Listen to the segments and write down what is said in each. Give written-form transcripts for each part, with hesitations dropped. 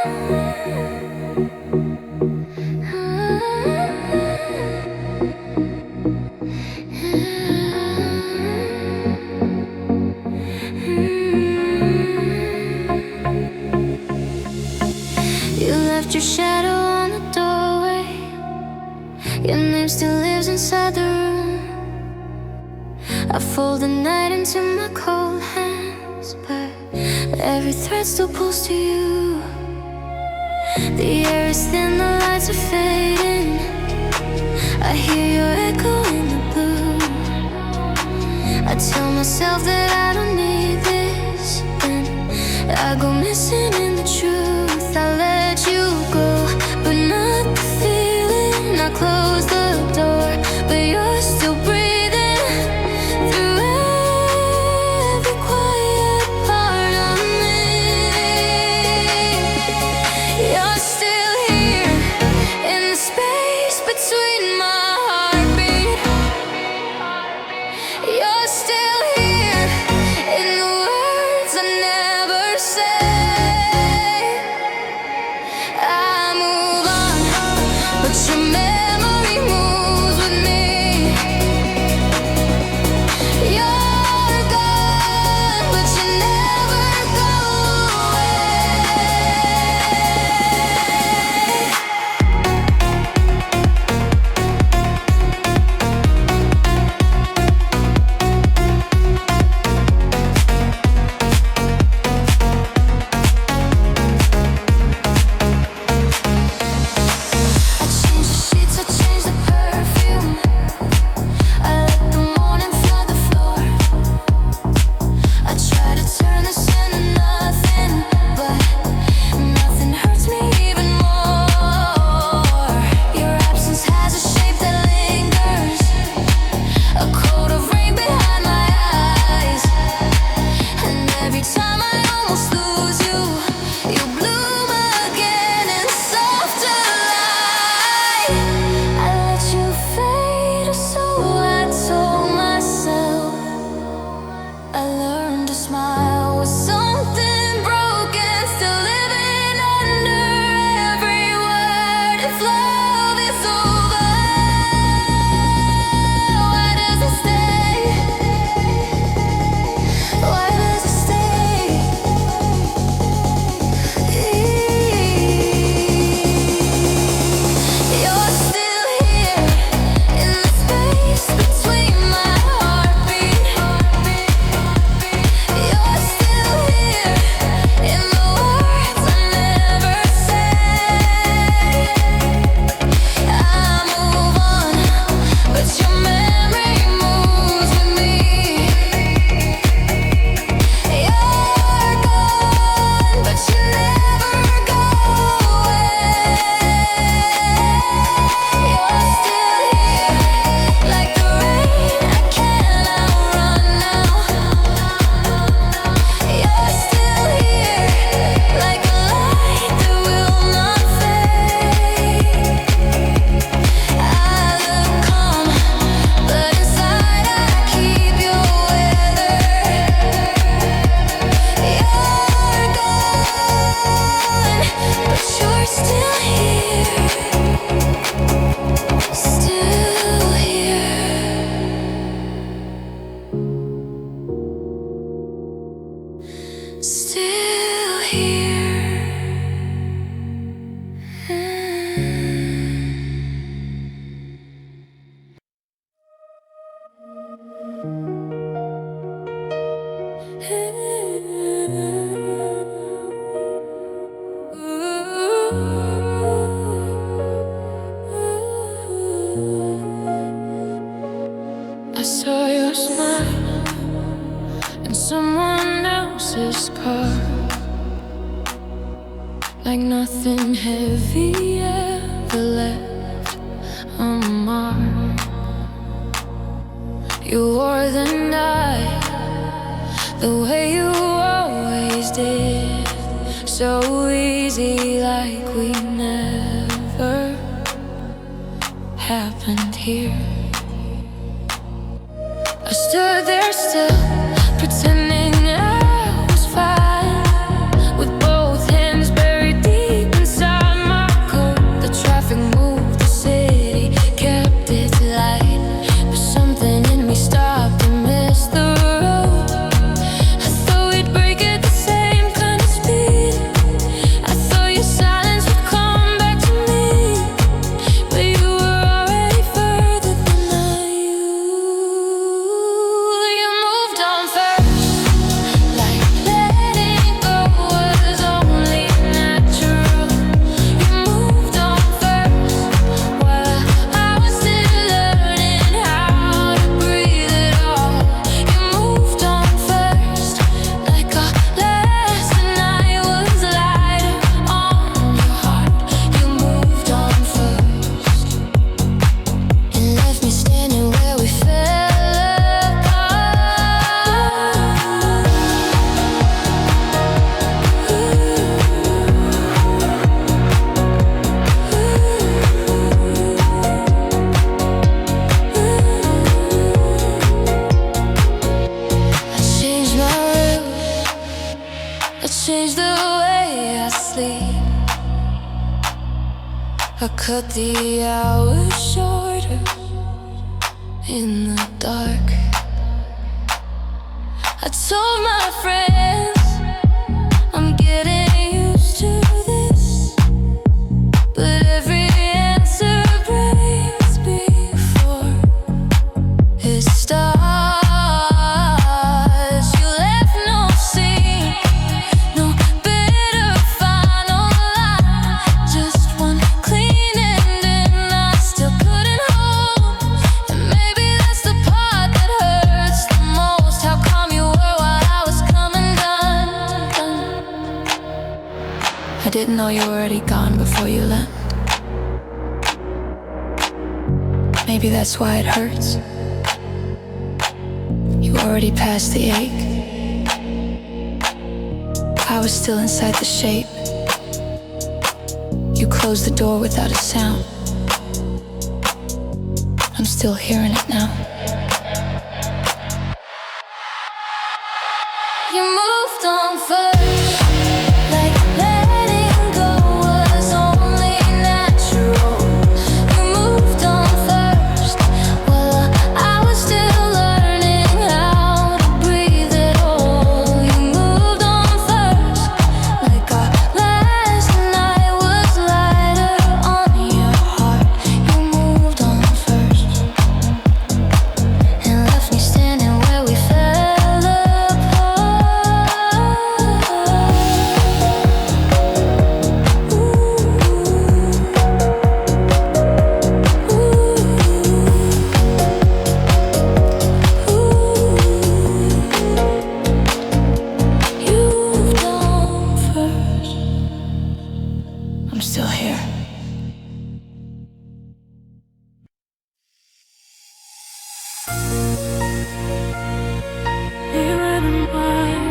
You left your shadow on the doorway. Your name still lives inside the room. I fold the night into my cold hands, but every thread still pulls to you. The air is thin, the lights are fading. I hear your echo in the blue. I tell myself that I don't need this, then I go missing in the truth. I let you go, but not the feeling. I close the door, but you're still breathing through every quiet part of me. You're still here in the space between my heartbeat. You're still here in the words I never say. I move on, but your memory moves with me. You're gone, but you never go away. I change the sheets, I change the perfume. I let the morning flood the floor. I try to turn this into nothing, but nothing hurts me even more. Your absence has a shape that lingers, a coat of rain behind my eyes. And every time I almost lose you, you bloom again in softer light. I let you fade, so I told myself I learned to smile with something broken, still living under every word. If love is over, why does it stay? Why does it stay? You're still here in the space between my heartbeat. You're still here in the words I never say. I move on, but your memory moves with me. You're gone, but you never go away. You're still here, like the rain I can't outrun now. You're still here, like a light that will not fade. I look calm, but inside I keep your weather. You're gone, but you're still here. Still here. Still here. I saw your smile in someone else's car, like nothing heavy ever left a mark. You wore the night the way you always did, so easy, like we never happened here. I stood there still, pretending I was fine, with both hands buried deep sleep. I cut the hours shorter in the dark. I told my friends I'm getting used to this, but every answer breaks before it starts. You left no scene, no bitter final line, just one clean ending I still couldn't hold. And maybe that's the part that hurts the most. How calm you were while I was coming undone. I didn't know you were already gone before you left. Maybe that's why it hurts. You already passed the ache. I was still inside the shape. You closed the door without a sound. I'm still hearing it now. You moved on first, like letting go was only natural. You moved on first, while I was still learning how to breathe at all. You moved on first, like our last night was lighter on your heart. You moved on first, and left me standing where we fell apart. You've gone first. I'm still here. Mirror and wine.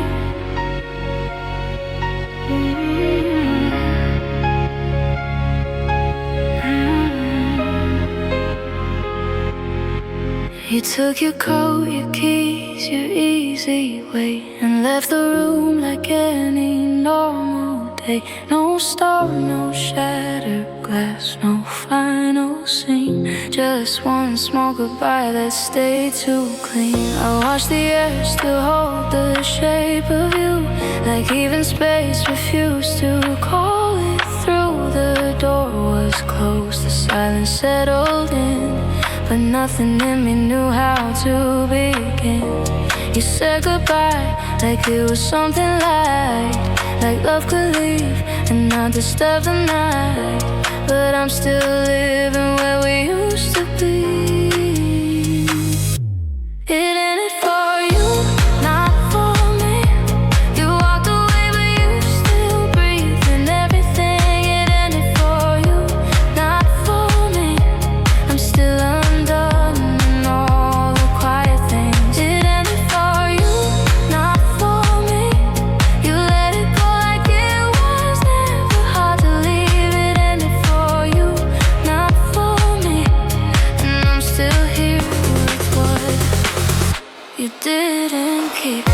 You took your coat, your keys, your easy way, and left the room like any normal day. No storm, no shattered glass, no final scene, just one small goodbye that stayed too clean. I watched the air still hold the shape of you, like even space refused to call it through. The door was closed, the silence settled in, but nothing in me knew how to begin. You said goodbye like it was something light, like love could leave and not disturb the night. But I'm still living where we used to be. It ended for you, not for me. You walked away but you still breathe in everything. It ended for you, not for me. I'm still undone in all the quiet things. It ended for you, not for me. You let it go like it was never hard to leave. It ended for you, not for me. And I'm still here with what you didn't keep.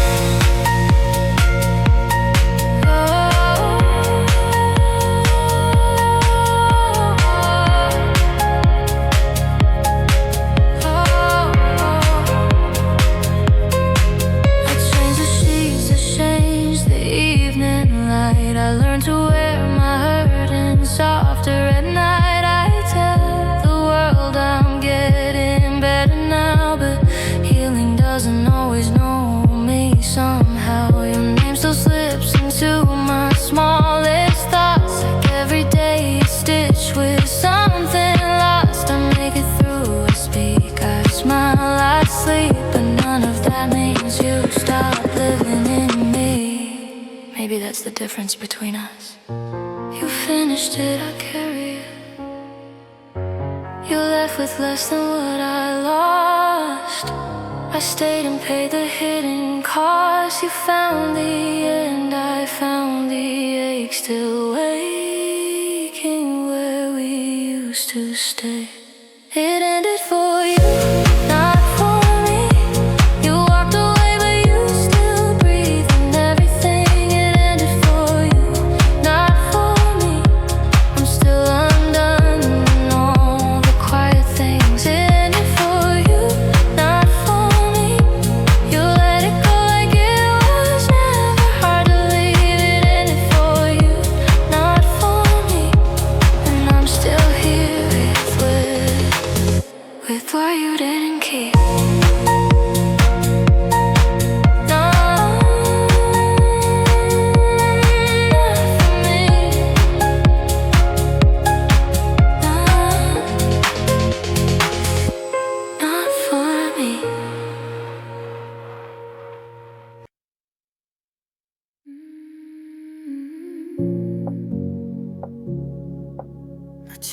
I changed the sheets, I changed the evening light. I learned to wear my hurting softer at night. I tell the world I'm getting better now, but healing doesn't always know me somehow. Your name still slips into my smallest thoughts, like every day is stitched with something lost. I make it through, I speak, I smile, I sleep, but none of that means you stop living in me. Maybe that's the difference between us. You finished it, I carry it. You left with less than what I lost. I stayed and paid the hidden cost. You found the end, I found the ache, still waking where we used to stay. It ended for you, not for me. You walked away but you still breathe in everything. It ended for you, not for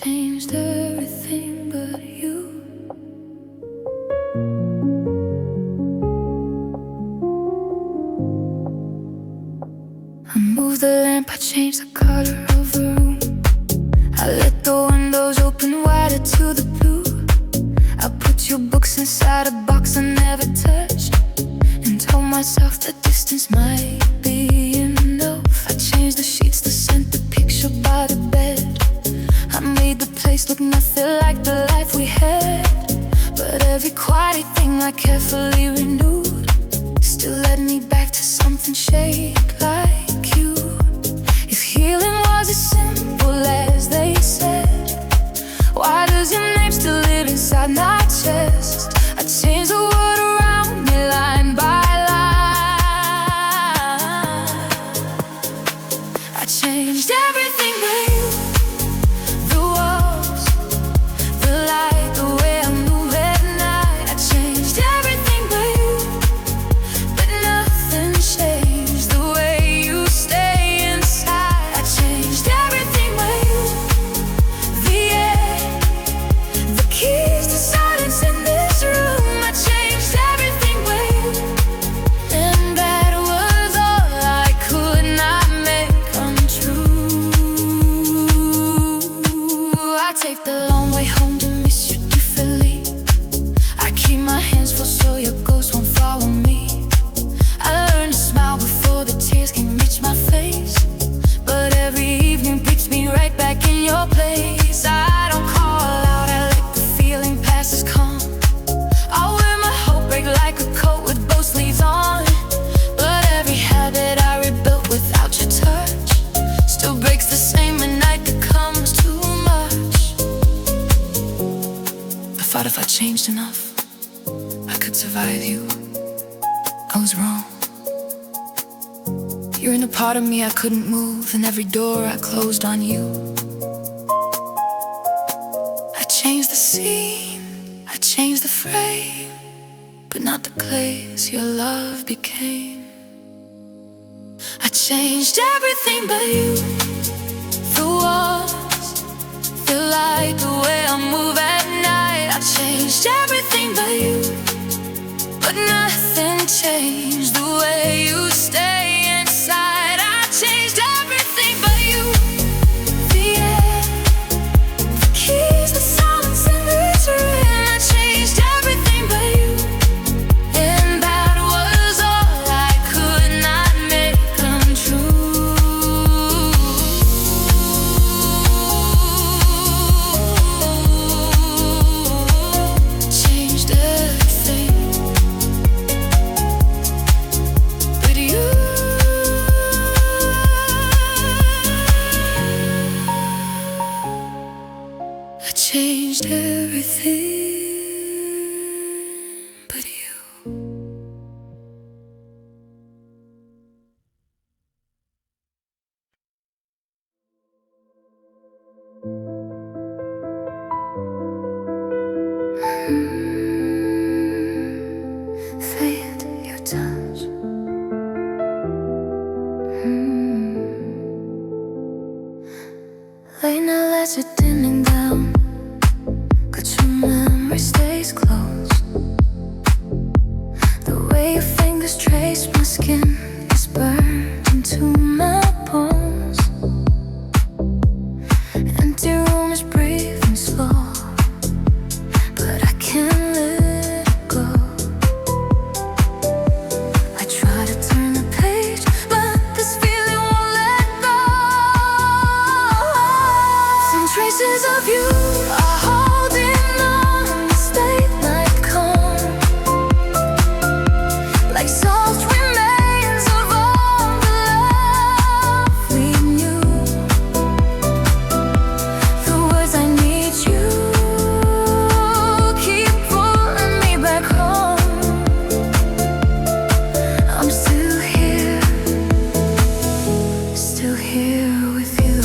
changed everything but you. I moved the lamp, I changed the color of the room. I let the windows open wider to the blue. I put your books inside a box I never touched, and told myself that distance might be enough. I changed the sheets, the scent, the picture by the bed. I made the place look nothing like the life we had. But every quiet thing I carefully renewed still led me back to something shaped like you. If healing was as simple as they said, why does your name still live inside my chest? I changed the world around me line by line. I changed everything but you. The walls, the light, the way I move at night. I changed everything but you, but nothing changed the way you stay inside. I changed everything but you. The air, the keys to silence in this room. I changed everything but you, and that was all I could not make come true. I take the long way home to miss you differently. I keep my hands full so your ghost won't follow me. I learned to smile before the tears can reach my face, but every evening brings me right back in your place. I don't call out, I let the feeling pass as calm. I wear my hope break like a coat with both sleeves on. But every habit I rebuilt without your touch still breaks the same at night becomes too much. I thought if I changed enough, I could survive you. I was wrong. You're in a part of me I couldn't move, and every door I closed on you. I changed the scene, I changed the frame, but not the glaze your love became. I changed everything but you. The walls, the light, the way I move at night. I changed everything but you, but nothing changed the way you stay inside. I changed everything but you. The air, the keys, the silence in this room. I changed everything but you, and that was all I could not make come true. Changed everything but you. I changed everything but you. Fate, your touch. Late night lights are dimming down, but your memory stays close. The way your fingers trace my skin is burned into my bones. Empty room is breathing slow, but I can't let it go. I try to turn the page, but this feeling won't let go. Some traces of you are holding on this late night calm, like soft remains of all the love we knew. The words I need you keep pulling me back home. I'm still here with you.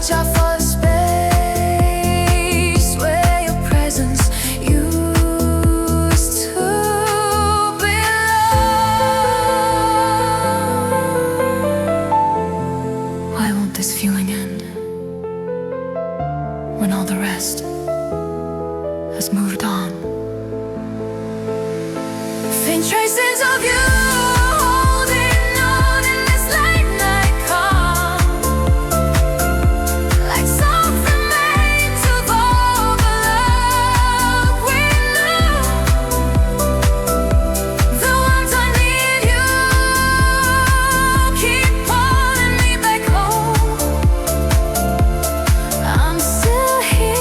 watch out for the space where your presence used to belong. Why won't this feeling end when all the rest has moved on? Faint traces of you holding on in this late night calm, like soft remains of all the love we knew. The ones I need, you keep pulling me back home. I'm still here.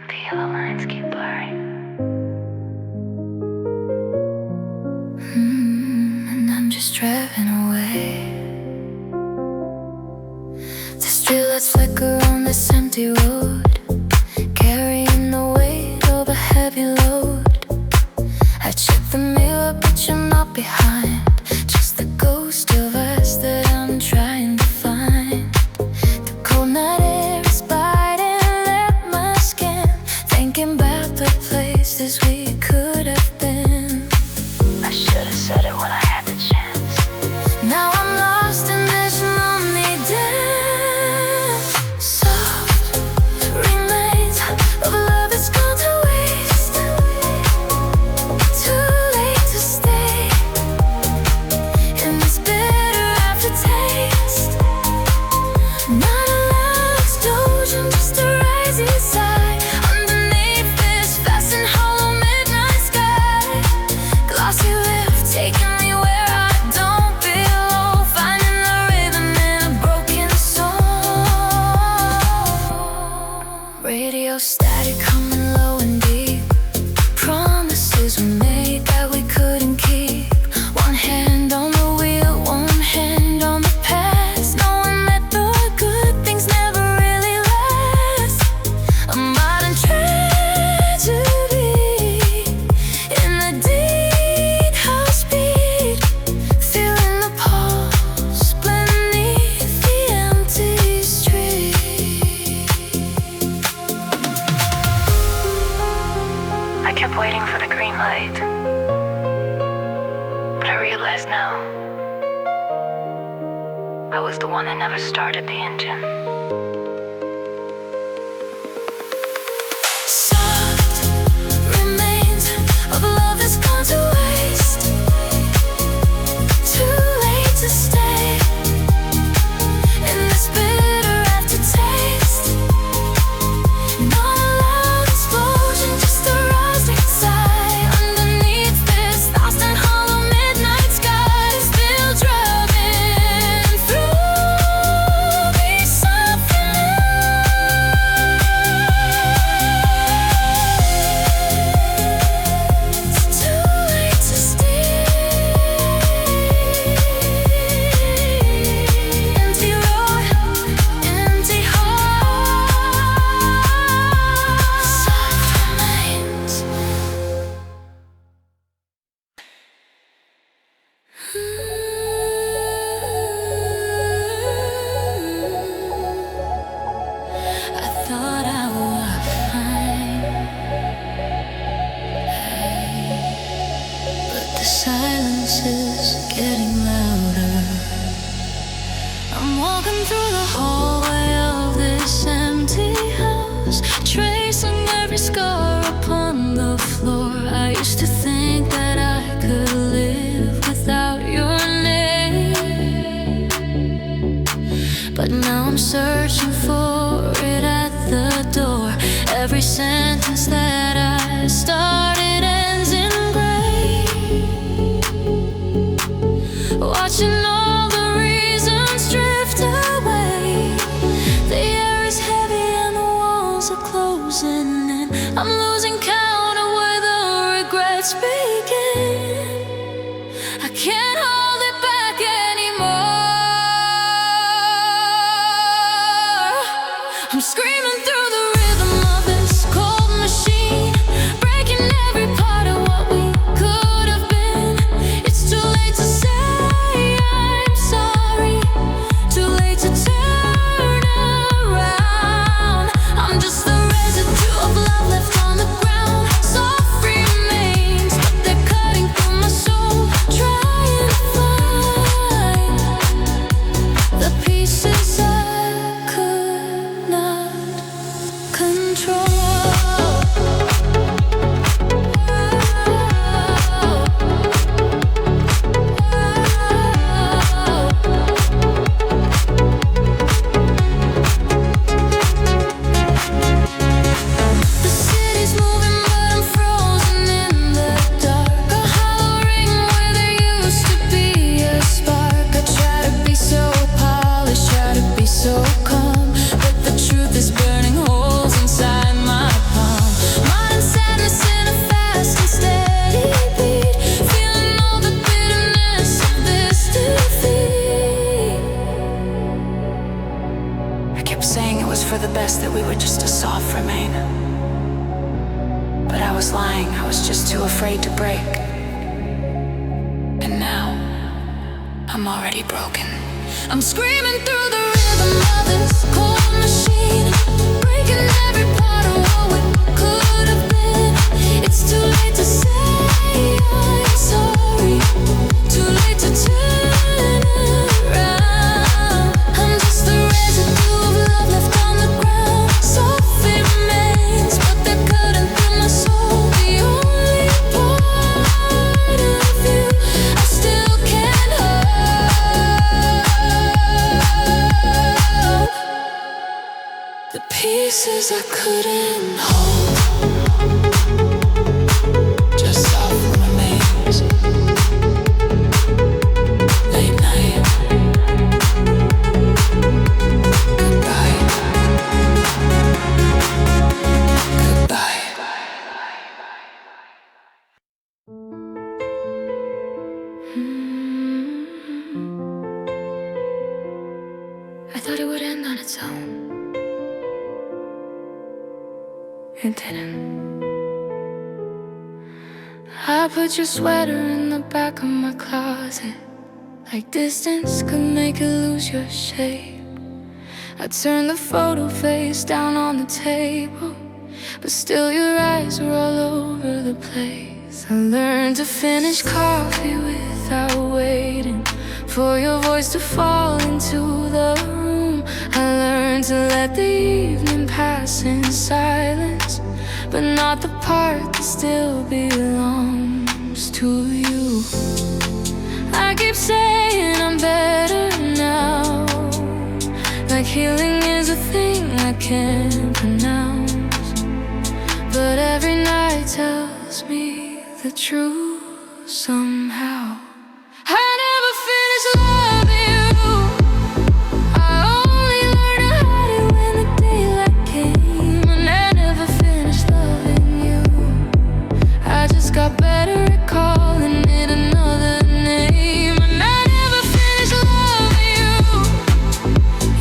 The yellow lines keep blurring. And I'm just driving away. The streetlights flicker on this empty road, carrying the weight of a heavy load. I check the mirror, but you're not behind. Just the ghost of us that I'm trying to find. The cold night air is biting at my skin, thinking about the places we could have been. I should have said it when I had the chance. Now I'm lost in this lonely dance. Soft remains of love that's gone to waste. Too late to stay in this bitter aftertaste. Not a loud explosion, just a rising sigh underneath this vast and hollow midnight sky. Glossy rift taking me where I don't belong, finding the rhythm in a broken song. Radio static coming low and deep. Promises we made that we couldn't keep. One hand on the wheel, one hand on the past, knowing that the good things never really last. A modern tragedy in the deep house beat, feeling the pulse beneath the empty street. I kept waiting for the green light, but I realize now I was the one that never started the engine. Soft remains of love that's gone to waste. Too late to stay in this bitter aftertaste. Not a loud explosion, just a rising sigh underneath this lost and hollow midnight sky. Still driving through these soft remains. Too late to stay. Empty road, empty heart. Soft remains. I thought I was fine, but the silence is getting louder. I'm walking through the hallway of this empty house, tracing every scar upon the floor. I used to think that I could live without your name, but now I'm searching for it at the door. every sentence that I started ends in gray. Watching all the reasons drift away. The air is heavy and the walls are closing in. I'm losing count of where the regrets begin. I can't hold it back anymore. I'm screaming through the rhythm of this cold machine, breaking every part of what we could have been. It's too late to say I'm sorry, too late to turn around. I'm just the residue of love left on the ground. Soft remains, but they're cutting through my soul, trying to find the pieces I could not control. The city's moving, but I'm frozen in the dark. A hollow ring where there used to be a spark. I try to be so polished, try to be so calm, but the truth is burning holes inside my palm. Modern sadness in a fast and steady beat, feeling all the bitterness of this defeat. I kept saying it was for the best, that we were just a soft remain. But I was lying, I was just too afraid to break. And now, I'm already broken. I'm screaming through the rhythm of this cold machine, breaking every part of what we could have been. It's too late to say I'm sorry, too late to turn around. I'm just the residue of love left on the ground. Soft remains, but they're cutting through my soul. The only part of you I still can't hold. The pieces I couldn't hold, just soft remains. Late night, goodbye, goodbye. I thought it would end on its own. It didn't. I put your sweater in the back of my closet, like distance could make you lose your shape. I turned the photo face down on the table, but still your eyes were all over the place. I learned to finish coffee without waiting for your voice to fall into the room. I learned to let the evening pass in silence, but not the part that still belongs to you. I keep saying I'm better now, like healing is a thing I can't pronounce, but every night tells me the truth somehow. I never finished loving you. I only learned to hide it when the daylight came, and I never finished loving you. I just got better at calling it another name, and I never finished loving you.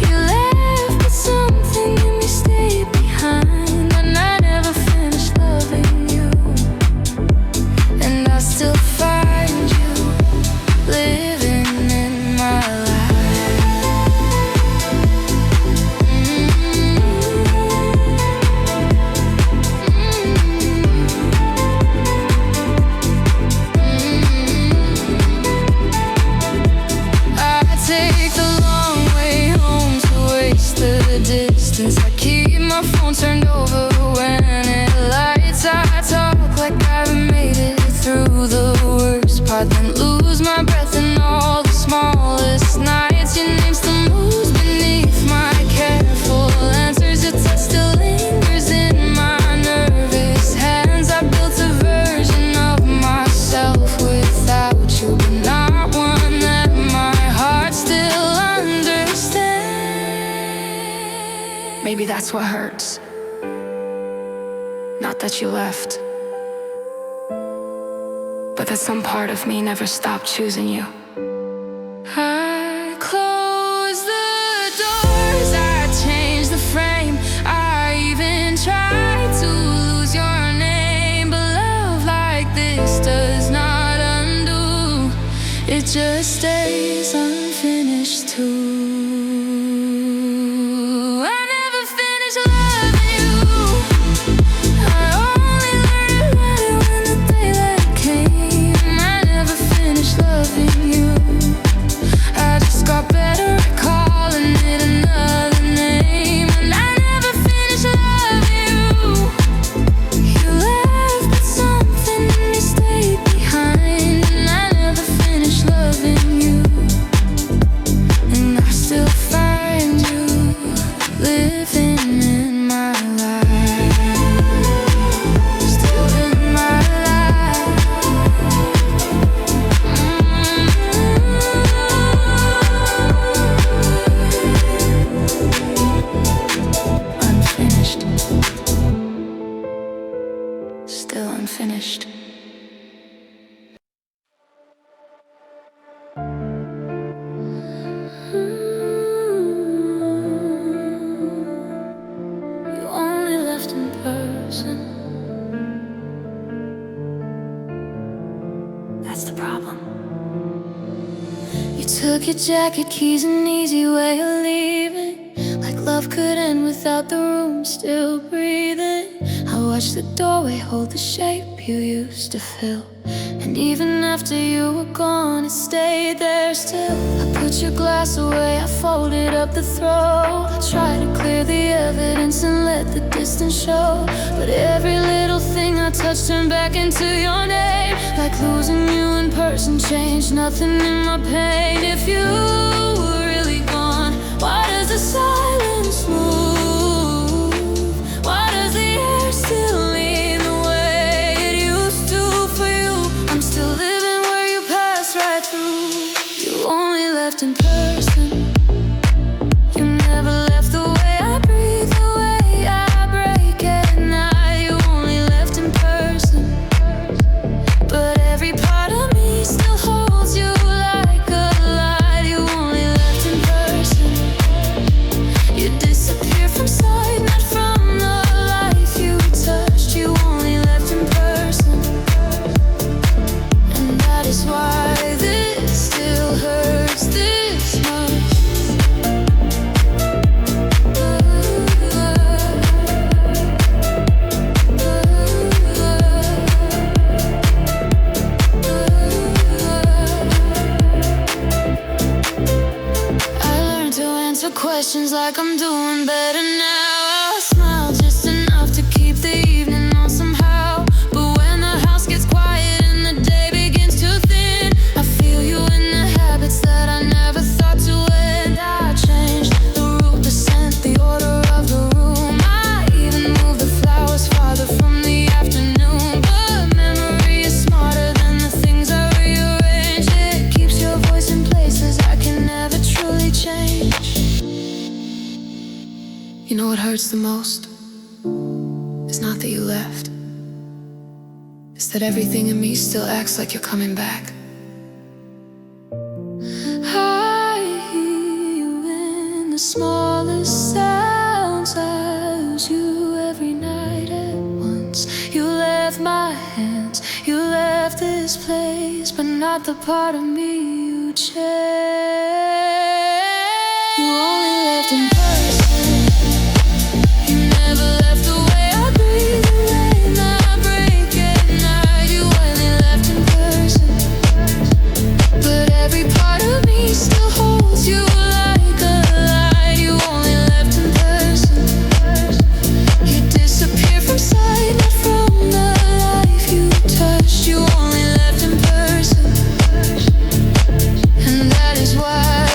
You left, but something in me stayed behind, and I never finished loving you. And I still find you that's what hurts. Not that you left, but that some part of me never stopped choosing you. I closed the doors, I changed the frame, I even tried to lose your name. But love like this does not undo, it just stays unfinished too. Still unfinished. You only left in person. That's the problem. You took your jacket, keys, an easy way of leaving. Like love could end without the room still breathing. I watched the doorway hold the shape you used to fill, and even after you were gone, it stayed there still. I put your glass away, I folded up the throw. I tried to clear the evidence and let the distance show, but every little thing I touched turned back into your name. Like losing you in person changed nothing in my pain. If you were really gone, why does the silence move? Why does the air still lean the way it used to for you? I'm still living where you passed right through. You only left in person. You never left the way I breathe, the way I break at night. You only left in person, but every part of me still holds you like a light. You only left in person. You disappear from sight, not from the life you touched. You only left in person, and that is why this still hurts this much. I learned to answer questions like I'm doing better now. I smile just enough to keep the evening on somehow. But when the house gets quiet and the day begins to thin, I feel you in the habits that I never thought to end. I changed the route, the scent, the order of the room. I even moved the flowers farther from the afternoon. But memory is smarter than the things I rearrange. It keeps your voice in places I can never truly change. You know what hurts the most? It's not that you left, it's that everything in me still acts like you're coming back. I hear you in the smallest sounds. I lose you every night at once. You left my hands, you left this place, but not the part of me you changed. You only left in person. You never left the way I breathe, the rain I break at night. You only left in person, but every part of me still holds you like a light. You only left in person. You disappear from sight, not from the life you touched. You only left in person, and that is why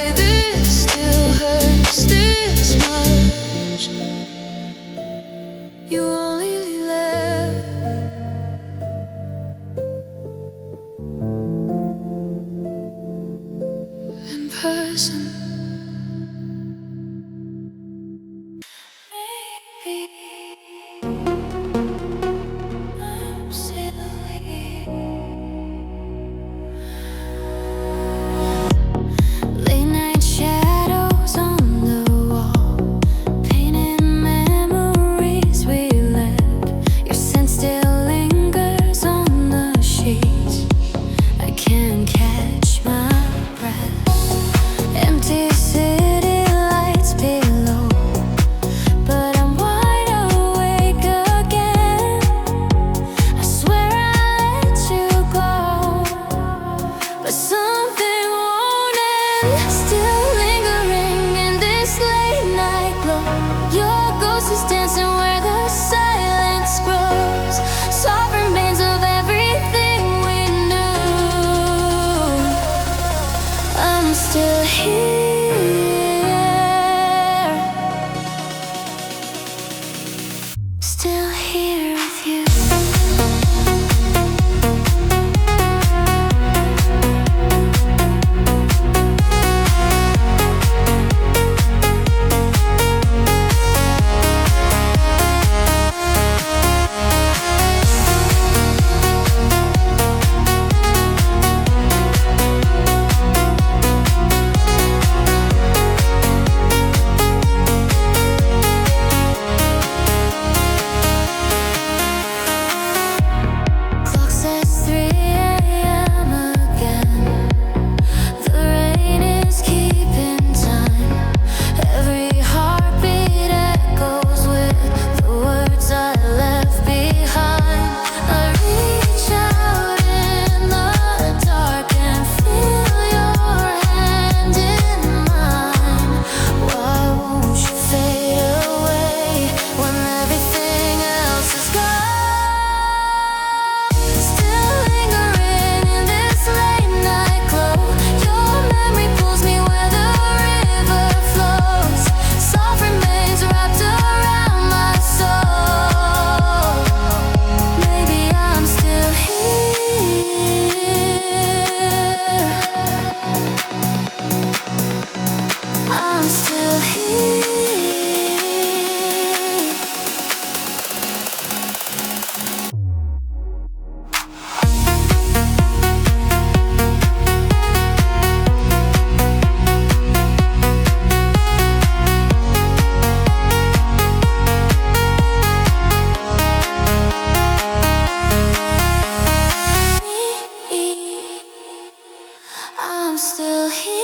still here.